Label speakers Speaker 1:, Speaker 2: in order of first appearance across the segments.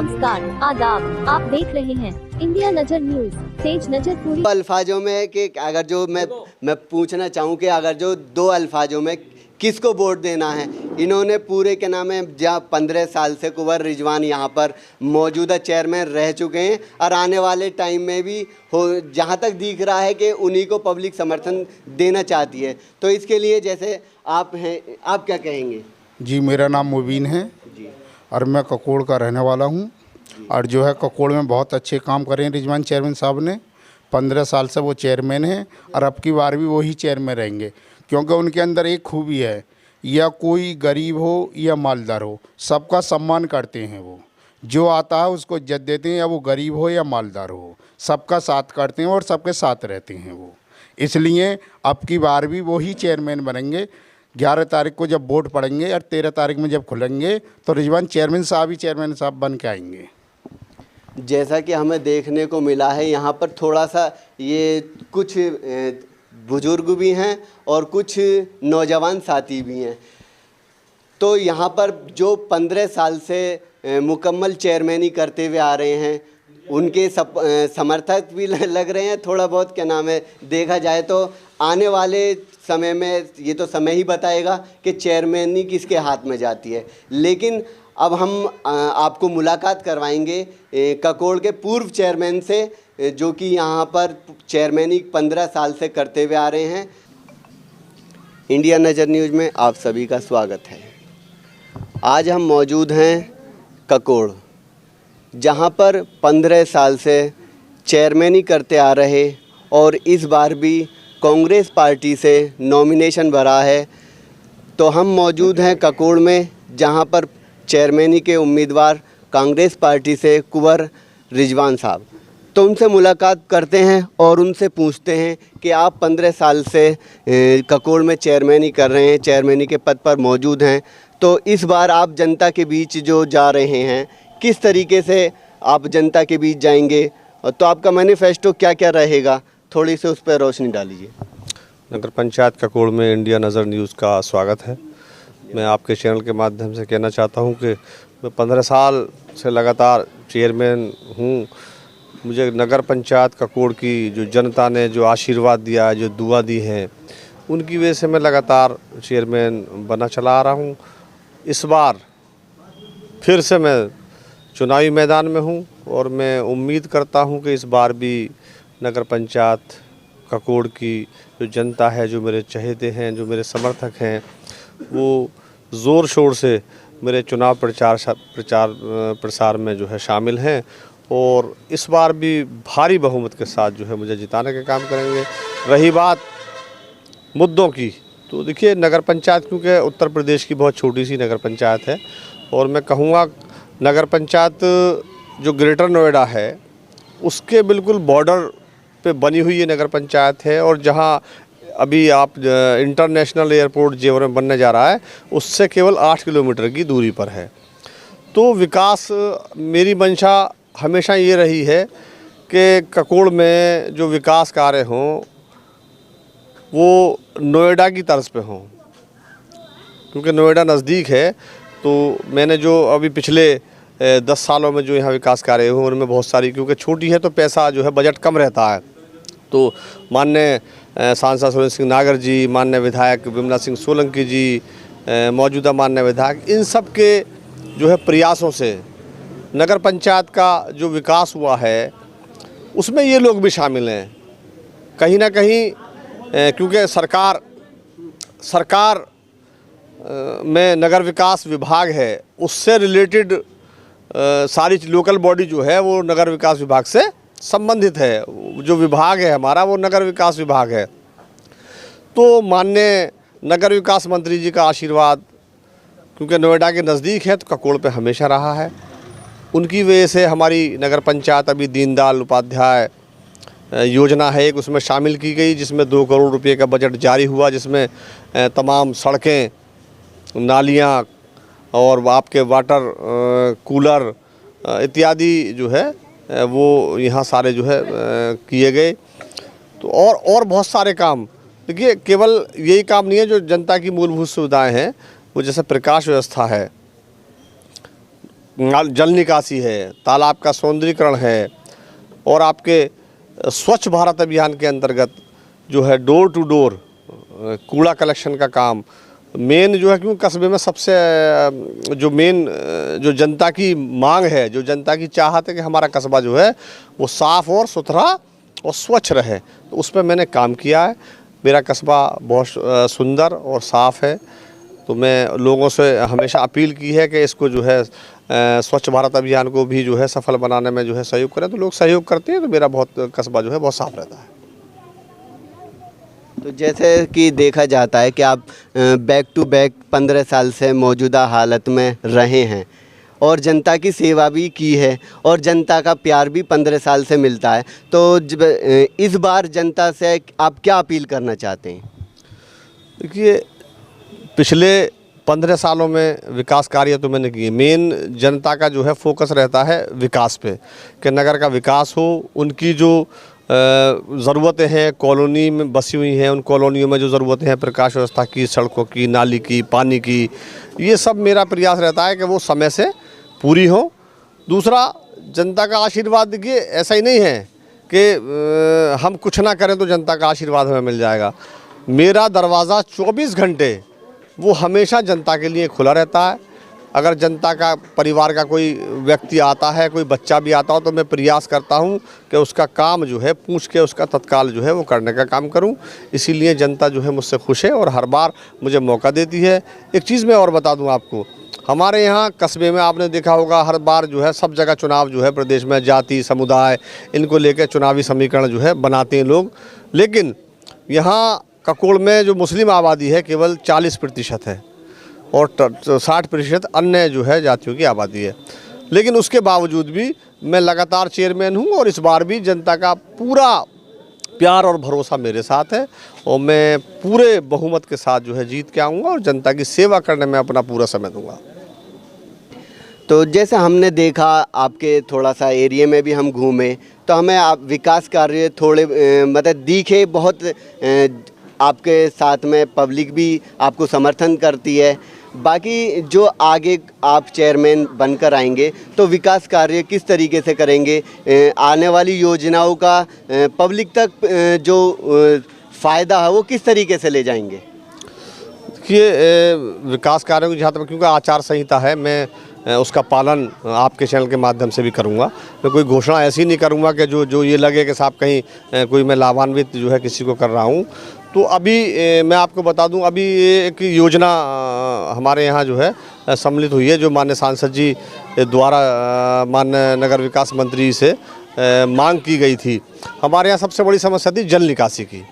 Speaker 1: नमस्कार, आदाब। आप देख रहे हैं इंडिया नजर न्यूज। तेज नजर पूरी
Speaker 2: अल्फाजों में कि अगर जो मैं पूछना चाहूँ कि अगर जो दो अल्फाजों में किसको वोट देना है, इन्होंने पूरे के नाम है जहाँ 15 साल से कुंवर रिजवान यहाँ पर मौजूदा चेयरमैन रह चुके हैं और आने वाले टाइम में भी हो, जहाँ तक दिख रहा है कि उन्हीं को पब्लिक समर्थन देना चाहती है। तो इसके लिए जैसे आप हैं, आप क्या कहेंगे?
Speaker 3: जी, मेरा नाम मुबीन है
Speaker 2: जी,
Speaker 3: और मैं ककोड़ का रहने वाला हूँ। और जो है ककोड़ में बहुत अच्छे काम कर रहे हैं रिजवान चेयरमैन साहब ने। 15 साल से वो चेयरमैन हैं और अब की बार भी वही चेयरमैन रहेंगे, क्योंकि उनके अंदर एक खूबी है, या कोई गरीब हो या मालदार हो, सबका सम्मान करते हैं। वो जो आता है उसको इज्जत देते हैं, या वो गरीब हो या मालदार हो, सबका साथ करते हैं और सबके साथ रहते हैं वो। इसलिए अब की बार भी वही चेयरमैन बनेंगे। 11 तारीख को जब वोट पड़ेंगे और 13 तारीख में जब खुलेंगे तो रिजवान चेयरमैन साहब ही चेयरमैन साहब बन के आएंगे।
Speaker 2: जैसा कि हमें देखने को मिला है यहाँ पर थोड़ा सा ये कुछ बुजुर्ग भी हैं और कुछ नौजवान साथी भी हैं। तो यहाँ पर जो 15 साल से मुकम्मल चेयरमैनी करते हुए आ रहे हैं, उनके समर्थक भी लग रहे हैं। थोड़ा बहुत क्या नाम है, देखा जाए तो आने वाले समय में ये तो समय ही बताएगा कि चेयरमैनी किसके हाथ में जाती है। लेकिन अब हम आपको मुलाकात करवाएंगे ककोड़ के पूर्व चेयरमैन से, जो कि यहाँ पर चेयरमैनी 15 साल से करते हुए आ रहे हैं। इंडिया नज़र न्यूज़ में आप सभी का स्वागत है। आज हम मौजूद हैं ककोड़, जहाँ पर 15 साल से चेयरमैनी करते आ रहे और इस बार भी कांग्रेस पार्टी से नॉमिनेशन भरा है। तो हम मौजूद हैं ककोड़ में, जहाँ पर चेयरमैनी के उम्मीदवार कांग्रेस पार्टी से कुंवर रिजवान साहब। तो उनसे मुलाकात करते हैं और उनसे पूछते हैं कि आप 15 साल से ककोड़ में चेयरमैनी कर रहे हैं, चेयरमैनी के पद पर मौजूद हैं। तो इस बार आप जनता के बीच जो जा रहे हैं, किस तरीके से आप जनता के बीच जाएंगे, तो आपका मैनिफेस्टो क्या क्या रहेगा, थोड़ी सी उस पर रोशनी डालिए।
Speaker 4: नगर पंचायत ककोड़ में इंडिया नज़र न्यूज़ का स्वागत है। मैं आपके चैनल के माध्यम से कहना चाहता हूं कि मैं 15 साल से लगातार चेयरमैन हूं। मुझे नगर पंचायत ककोड़ की जो जनता ने जो आशीर्वाद दिया है, जो दुआ दी है, उनकी वजह से मैं लगातार चेयरमैन बना चला आ रहा हूं। इस बार फिर से मैं चुनावी मैदान में हूं और मैं उम्मीद करता हूं कि इस बार भी नगर पंचायत ककोड़ की जो जनता है, जो मेरे चहेते हैं, जो मेरे समर्थक हैं, वो ज़ोर शोर से मेरे चुनाव प्रसार में जो है शामिल हैं और इस बार भी भारी बहुमत के साथ जो है मुझे जिताने का काम करेंगे। रही बात मुद्दों की, तो देखिए नगर पंचायत क्योंकि उत्तर प्रदेश की बहुत छोटी सी नगर पंचायत है और मैं कहूँगा नगर पंचायत जो ग्रेटर नोएडा है उसके बिल्कुल बॉर्डर पे बनी हुई ये नगर पंचायत है। और जहाँ अभी आप इंटरनेशनल एयरपोर्ट जेवर में बनने जा रहा है, उससे केवल 8 किलोमीटर की दूरी पर है। तो विकास, मेरी मंशा हमेशा ये रही है कि ककोड़ में जो विकास कार्य हों वो नोएडा की तर्ज पे हों, क्योंकि नोएडा नज़दीक है। तो मैंने जो अभी पिछले 10 सालों में जो यहाँ विकास कार्य हुए उनमें बहुत सारी, क्योंकि छोटी है तो पैसा जो है बजट कम रहता है, तो माननीय सांसद सुरेंद्र सिंह नागर जी, माननीय विधायक विमला सिंह सोलंकी जी, मौजूदा माननीय विधायक, इन सब के जो है प्रयासों से नगर पंचायत का जो विकास हुआ है उसमें ये लोग भी शामिल हैं। कहीं ना कहीं क्योंकि सरकार में नगर विकास विभाग है, उससे रिलेटेड सारी लोकल बॉडी जो है वो नगर विकास विभाग से संबंधित है। जो विभाग है हमारा वो नगर विकास विभाग है। तो माननीय नगर विकास मंत्री जी का आशीर्वाद, क्योंकि नोएडा के नज़दीक है, तो ककोड़ पे हमेशा रहा है। उनकी वजह से हमारी नगर पंचायत अभी दीनदयाल उपाध्याय योजना है एक, उसमें शामिल की गई, जिसमें 2 करोड़ रुपए का बजट जारी हुआ, जिसमें तमाम सड़कें, नालियाँ और आपके वाटर कूलर इत्यादि जो है वो यहाँ सारे जो है किए गए। तो और बहुत सारे काम, देखिए केवल यही काम नहीं है, जो जनता की मूलभूत सुविधाएं हैं, वो जैसे प्रकाश व्यवस्था है, जल निकासी है, तालाब का सौंदर्यीकरण है, और आपके स्वच्छ भारत अभियान के अंतर्गत जो है डोर टू डोर कूड़ा कलेक्शन का काम मेन जो है, क्योंकि कस्बे में सबसे जो मेन जो जनता की मांग है, जो जनता की चाहत है कि हमारा कस्बा जो है वो साफ़ और सुथरा और स्वच्छ रहे, तो उस पर मैंने काम किया है। मेरा कस्बा बहुत सुंदर और साफ़ है, तो मैं लोगों से हमेशा अपील की है कि इसको जो है स्वच्छ भारत अभियान को भी जो है सफल बनाने में जो है सहयोग करें, तो लोग सहयोग करते हैं, तो मेरा बहुत कस्बा जो है बहुत साफ़ रहता है।
Speaker 2: तो जैसे कि देखा जाता है कि आप बैक टू बैक 15 साल से मौजूदा हालत में रहे हैं और जनता की सेवा भी की है और जनता का प्यार भी 15 साल से मिलता है, तो इस बार जनता से आप क्या अपील करना चाहते हैं?
Speaker 4: देखिए, पिछले 15 सालों में विकास कार्य तो मैंने किए। मेन जनता का जो है फोकस रहता है विकास पे, कि नगर का विकास हो, उनकी जो ज़रूरतें हैं कॉलोनी में बसी हुई हैं, उन कॉलोनियों में जो ज़रूरतें हैं प्रकाश व्यवस्था की, सड़कों की, नाली की, पानी की, ये सब मेरा प्रयास रहता है कि वो समय से पूरी हो। दूसरा, जनता का आशीर्वाद, देखिए ऐसा ही नहीं है कि हम कुछ ना करें तो जनता का आशीर्वाद हमें मिल जाएगा। मेरा दरवाज़ा 24 घंटे वो हमेशा जनता के लिए खुला रहता है। अगर जनता का परिवार का कोई व्यक्ति आता है, कोई बच्चा भी आता हो, तो मैं प्रयास करता हूं कि उसका काम जो है पूछ के उसका तत्काल जो है वो करने का काम करूं। इसीलिए जनता जो है मुझसे खुश है और हर बार मुझे मौका देती है। एक चीज़ मैं और बता दूं आपको, हमारे यहाँ कस्बे में आपने देखा होगा हर बार जो है सब जगह चुनाव जो है प्रदेश में जाति समुदाय इनको लेकर चुनावी समीकरण जो है बनाते हैं लोग, लेकिन यहाँ ककोड़ में जो मुस्लिम आबादी है केवल 40% है और 60% अन्य जो है जातियों की आबादी है। लेकिन उसके बावजूद भी मैं लगातार चेयरमैन हूं और इस बार भी जनता का पूरा प्यार और भरोसा मेरे साथ है और मैं पूरे बहुमत के साथ जो है जीत के आऊँगा और जनता की सेवा करने में अपना पूरा समय दूँगा।
Speaker 2: तो जैसे हमने देखा आपके थोड़ा सा एरिया में भी हम घूमे, तो हमें आप विकास कार्य थोड़े मतलब दिखे बहुत, आपके साथ में पब्लिक भी आपको समर्थन करती है। बाकी जो आगे आप चेयरमैन बनकर आएंगे तो विकास कार्य किस तरीके से करेंगे, आने वाली योजनाओं का पब्लिक तक जो फ़ायदा है वो किस तरीके से ले जाएंगे?
Speaker 4: देखिए, विकास कार्यों की जहाँ तक, क्योंकि आचार संहिता है, मैं उसका पालन आपके चैनल के माध्यम से भी करूँगा। मैं कोई घोषणा ऐसी नहीं करूँगा कि जो ये लगे कि साहब कहीं कोई मैं लाभान्वित जो है किसी को कर रहा हूँ। तो अभी मैं आपको बता दूं, अभी एक योजना हमारे यहाँ जो है सम्मिलित हुई है, जो माननीय सांसद जी द्वारा माननीय नगर विकास मंत्री से मांग की गई थी। हमारे यहाँ सबसे बड़ी समस्या थी जल निकासी की,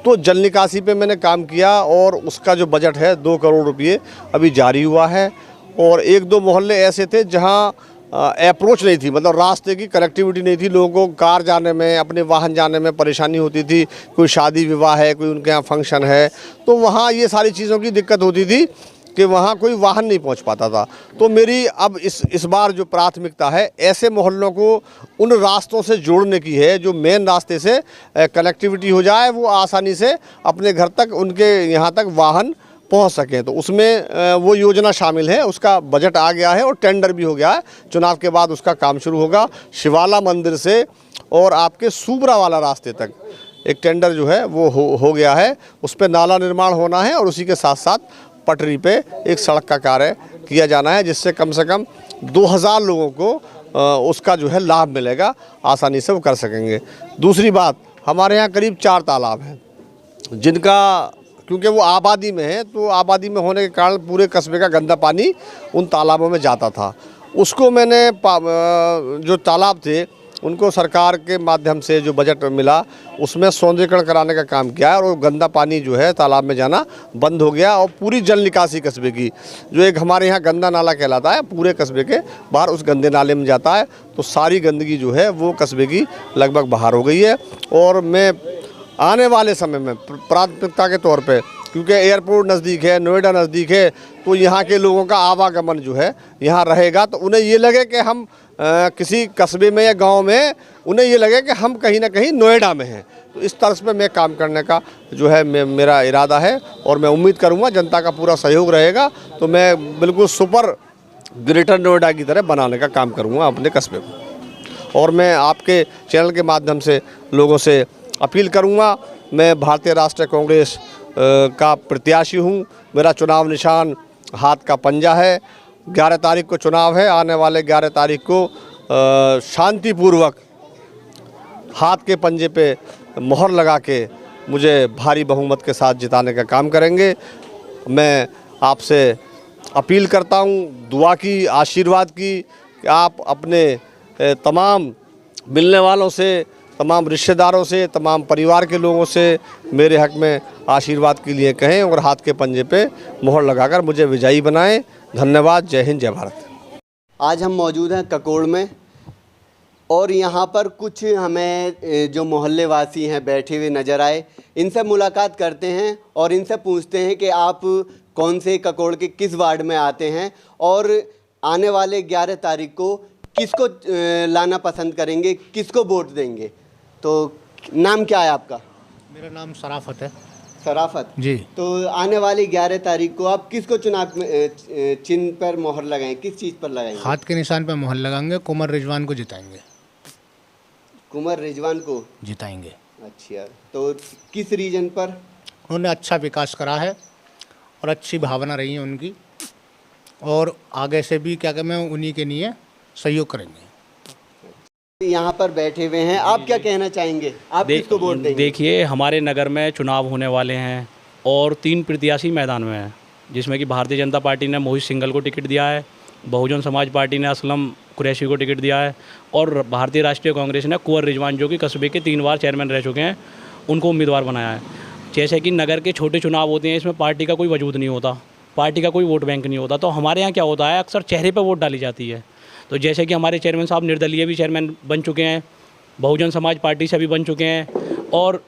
Speaker 4: तो जल निकासी पे मैंने काम किया और उसका जो बजट है 2 करोड़ रुपये अभी जारी हुआ है। और 1-2 मोहल्ले ऐसे थे जहाँ अप्रोच नहीं थी, मतलब रास्ते की कनेक्टिविटी नहीं थी, लोगों को कार जाने में, अपने वाहन जाने में परेशानी होती थी। कोई शादी विवाह है, कोई उनके यहाँ फंक्शन है, तो वहाँ ये सारी चीज़ों की दिक्कत होती थी कि वहाँ कोई वाहन नहीं पहुँच पाता था। तो मेरी अब इस बार जो प्राथमिकता है ऐसे मोहल्लों को उन रास्तों से जोड़ने की है, जो मेन रास्ते से कनेक्टिविटी हो जाए, वो आसानी से अपने घर तक, उनके यहाँ तक वाहन पहुंच सकें। तो उसमें वो योजना शामिल है, उसका बजट आ गया है और टेंडर भी हो गया है। चुनाव के बाद उसका काम शुरू होगा। शिवाला मंदिर से और आपके सूबरा वाला रास्ते तक एक टेंडर जो है वो हो गया है। उस पर नाला निर्माण होना है और उसी के साथ साथ पटरी पे एक सड़क का कार्य किया जाना है, जिससे कम से कम 2000 लोगों को उसका जो है लाभ मिलेगा, आसानी से वो कर सकेंगे। दूसरी बात, हमारे यहाँ करीब 4 तालाब हैं जिनका, क्योंकि वो आबादी में है, तो आबादी में होने के कारण पूरे कस्बे का गंदा पानी उन तालाबों में जाता था। उसको मैंने जो तालाब थे उनको सरकार के माध्यम से जो बजट मिला उसमें सौंदर्यीकरण कराने का काम किया है और वो गंदा पानी जो है तालाब में जाना बंद हो गया। और पूरी जल निकासी कस्बे की, जो एक हमारे यहाँ गंदा नाला कहलाता है, पूरे कस्बे के बाहर उस गंदे नाले में जाता है, तो सारी गंदगी जो है वो कस्बे की लगभग बाहर हो गई है। और मैं आने वाले समय में प्राथमिकता के तौर पे, क्योंकि एयरपोर्ट नज़दीक है, नोएडा नज़दीक है, तो यहाँ के लोगों का आवागमन जो है यहाँ रहेगा, तो उन्हें ये लगे कि हम किसी कस्बे में या गांव में, उन्हें ये लगे कि हम कहीं ना कहीं नोएडा में हैं। तो इस तरह पे मैं काम करने का जो है मेरा इरादा है और मैं उम्मीद करूँगा जनता का पूरा सहयोग रहेगा। तो मैं बिल्कुल सुपर ग्रेटर नोएडा की तरह बनाने का काम करूँगा अपने कस्बे को। और मैं आपके चैनल के माध्यम से लोगों से अपील करूँगा, मैं भारतीय राष्ट्रीय कांग्रेस का प्रत्याशी हूँ। मेरा चुनाव निशान हाथ का पंजा है। 11 तारीख को चुनाव है। आने वाले 11 तारीख को शांतिपूर्वक हाथ के पंजे पे मोहर लगा के मुझे भारी बहुमत के साथ जिताने का काम करेंगे। मैं आपसे अपील करता हूँ दुआ की, आशीर्वाद की, कि आप अपने तमाम मिलने वालों से, तमाम रिश्तेदारों से, तमाम परिवार के लोगों से मेरे हक में आशीर्वाद के लिए कहें और हाथ के पंजे पे मोहर लगाकर मुझे विजयी बनाएं। धन्यवाद। जय हिंद, जय भारत।
Speaker 2: आज हम मौजूद हैं ककोड़ में और यहाँ पर कुछ हमें जो मोहल्ले वासी हैं बैठे हुए नज़र आए। इनसे मुलाकात करते हैं और इनसे पूछते हैं कि आप कौन से ककोड़ के किस वार्ड में आते हैं और आने वाले 11 तारीख को किसको लाना पसंद करेंगे, किसको वोट देंगे। तो नाम क्या है आपका?
Speaker 5: मेरा नाम सराफत है।
Speaker 2: सराफत
Speaker 5: जी।
Speaker 2: तो आने वाली 11 तारीख को आप किसको चुनाव में चिन्ह पर मोहर लगाएं, किस चीज़ पर लगाएंगे?
Speaker 5: हाथ के निशान पर मोहर लगाएंगे। कुंवर रिजवान को जिताएंगे।
Speaker 2: कुंवर रिजवान को
Speaker 5: जिताएंगे।
Speaker 2: अच्छा, तो किस रीजन पर?
Speaker 5: उन्होंने अच्छा विकास करा है और अच्छी भावना रही है उनकी, और आगे से भी क्या कहते हैं उन्हीं के लिए सहयोग करेंगे।
Speaker 2: यहाँ पर बैठे हुए हैं, आप क्या कहना चाहेंगे? आप किसको वोट देंगे?
Speaker 6: देखिए, हमारे नगर में चुनाव होने वाले हैं और 3 प्रत्याशी मैदान में हैं, जिसमें कि भारतीय जनता पार्टी ने मोहित सिंघल को टिकट दिया है, बहुजन समाज पार्टी ने असलम कुरैशी को टिकट दिया है और भारतीय राष्ट्रीय कांग्रेस ने कुंवर रिजवान, जो कि कस्बे के 3 बार चेयरमैन रह चुके हैं, उनको उम्मीदवार बनाया है। जैसे कि नगर के छोटे चुनाव होते हैं, इसमें पार्टी का कोई वजूद नहीं होता, पार्टी का कोई वोट बैंक नहीं होता। तो हमारे यहाँ क्या होता है, अक्सर चेहरे पर वोट डाली जाती है। तो जैसे कि हमारे चेयरमैन साहब निर्दलीय भी चेयरमैन बन चुके हैं, बहुजन समाज पार्टी से भी बन चुके हैं और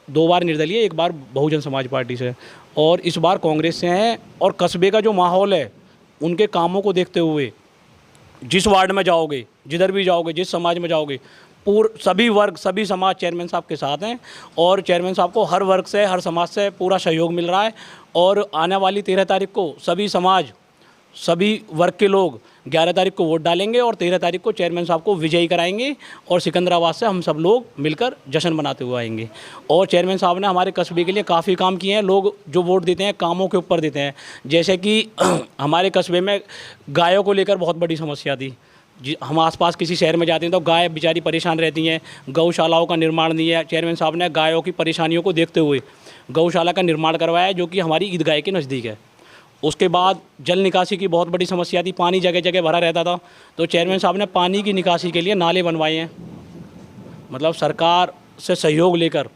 Speaker 6: 2 बार निर्दलीय, 1 बार बहुजन समाज पार्टी से, और इस बार कांग्रेस से हैं। और कस्बे का जो माहौल है, उनके कामों को देखते हुए जिस वार्ड में जाओगे, जिधर भी जाओगे, जिस समाज में जाओगे, सभी वर्ग, सभी समाज चेयरमैन साहब के साथ हैं और चेयरमैन साहब को हर वर्ग से, हर समाज से पूरा सहयोग मिल रहा है। और आने वाली 13 तारीख को सभी समाज, सभी वर्ग के लोग 11 तारीख को वोट डालेंगे और 13 तारीख को चेयरमैन साहब को विजयी कराएंगे और सिकंदराबाद से हम सब लोग मिलकर जश्न मनाते हुए आएंगे। और चेयरमैन साहब ने हमारे कस्बे के लिए काफ़ी काम किए हैं। लोग जो वोट देते हैं कामों के ऊपर देते हैं। जैसे कि हमारे कस्बे में गायों को लेकर बहुत बड़ी समस्या थी। हम आसपास किसी शहर में जाते हैं तो गाय बेचारी परेशान रहती हैं, गौशालाओं का निर्माण नहीं है। चेयरमैन साहब ने गायों की परेशानियों को देखते हुए गौशाला का निर्माण करवाया है, जो कि हमारी ईदगाह के नज़दीक है। उसके बाद जल निकासी की बहुत बड़ी समस्या थी, पानी जगह जगह भरा रहता था, तो चेयरमैन साहब ने पानी की निकासी के लिए नाले बनवाए हैं। मतलब सरकार से सहयोग लेकर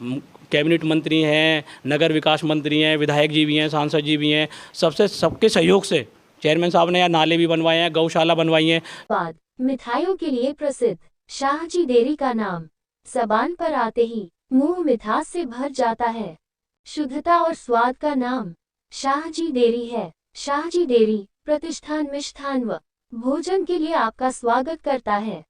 Speaker 6: कैबिनेट मंत्री हैं, नगर विकास मंत्री हैं, विधायक जी भी हैं, सांसद जी भी हैं, सबके सहयोग से चेयरमैन साहब ने यहाँ नाले भी बनवाए हैं, गौशाला बनवाई हैं।
Speaker 1: बाद मिठाइयों के लिए प्रसिद्ध शाहजी डेयरी का नाम ज़बान पर आते ही मुंह मिठास से भर जाता है। शुद्धता और स्वाद का नाम शाहजी डेयरी है। शाहजी डेयरी प्रतिष्ठान मिष्ठान व भोजन के लिए आपका स्वागत करता है।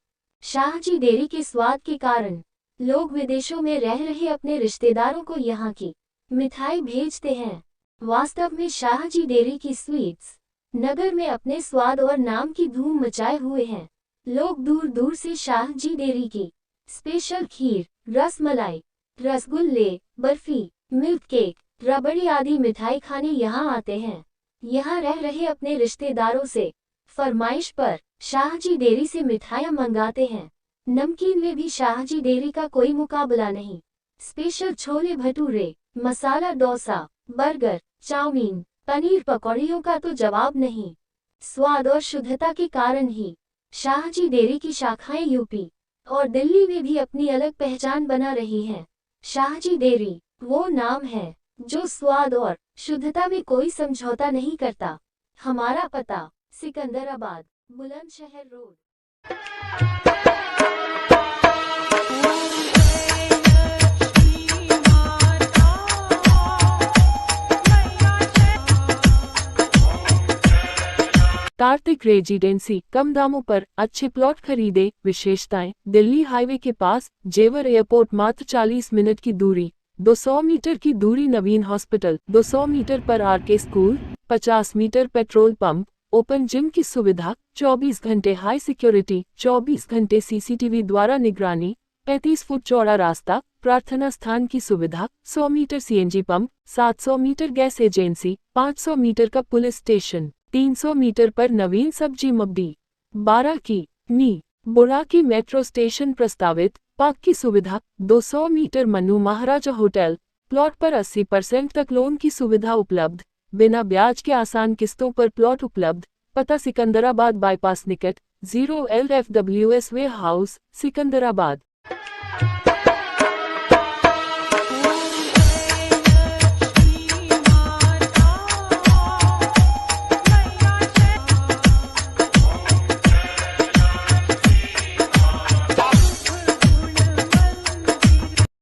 Speaker 1: शाहजी डेयरी के स्वाद के कारण लोग विदेशों में रह रहे अपने रिश्तेदारों को यहाँ की मिठाई भेजते हैं। वास्तव में शाहजी डेयरी की स्वीट्स नगर में अपने स्वाद और नाम की धूम मचाए हुए हैं। लोग दूर दूर से शाहजी डेयरी की स्पेशल खीर, रसमलाई, रसगुल्ले, बर्फी, मिल्क केक, रबड़ी आदि मिठाई खाने यहाँ आते हैं। यहाँ रह रहे अपने रिश्तेदारों से फरमाइश पर शाहजी डेयरी से मिठाइयाँ मंगाते हैं। नमकीन में भी शाहजी डेयरी का कोई मुकाबला नहीं। Special chole bhature, masala dosa, burger, chowmein, paneer पकौड़ियों का तो जवाब नहीं। स्वाद और शुद्धता के कारण ही शाहजी डेयरी की शाखाएं यूपी और दिल्ली में भी अपनी अलग पहचान बना रही हैं। शाहजी डेयरी वो नाम है जो स्वाद और शुद्धता में कोई समझौता नहीं करता। हमारा पता सिकंदराबाद, बुलंदशहर रोड।
Speaker 7: कार्तिक रेजिडेंसी, कम दामों पर अच्छे प्लॉट खरीदे। विशेषताएं: दिल्ली हाईवे के पास, जेवर एयरपोर्ट, मात्र 40 मिनट की दूरी, 200 मीटर की दूरी नवीन हॉस्पिटल, 200 मीटर पर RK school, 50 metre petrol pump, open gym की सुविधा, 24 घंटे हाई सिक्योरिटी, 24 घंटे सीसीटीवी द्वारा निगरानी, 35 फुट चौड़ा रास्ता, प्रार्थना स्थान की सुविधा, 100 metre CNG pump, 700 metre gas agency, 500 metre का पुलिस स्टेशन, 300 मीटर पर नवीन सब्जी मंडी, 12 की नी बुराकी मेट्रो स्टेशन प्रस्तावित, पार्क की सुविधा, 200 metre Mannu Maharaja hotel, plot पर 80% तक लोन की सुविधा उपलब्ध, बिना ब्याज के आसान किस्तों पर प्लॉट उपलब्ध, पता सिकंदराबाद बाईपास निकट, 0 LFWS वे हाउस, सिकंदराबाद।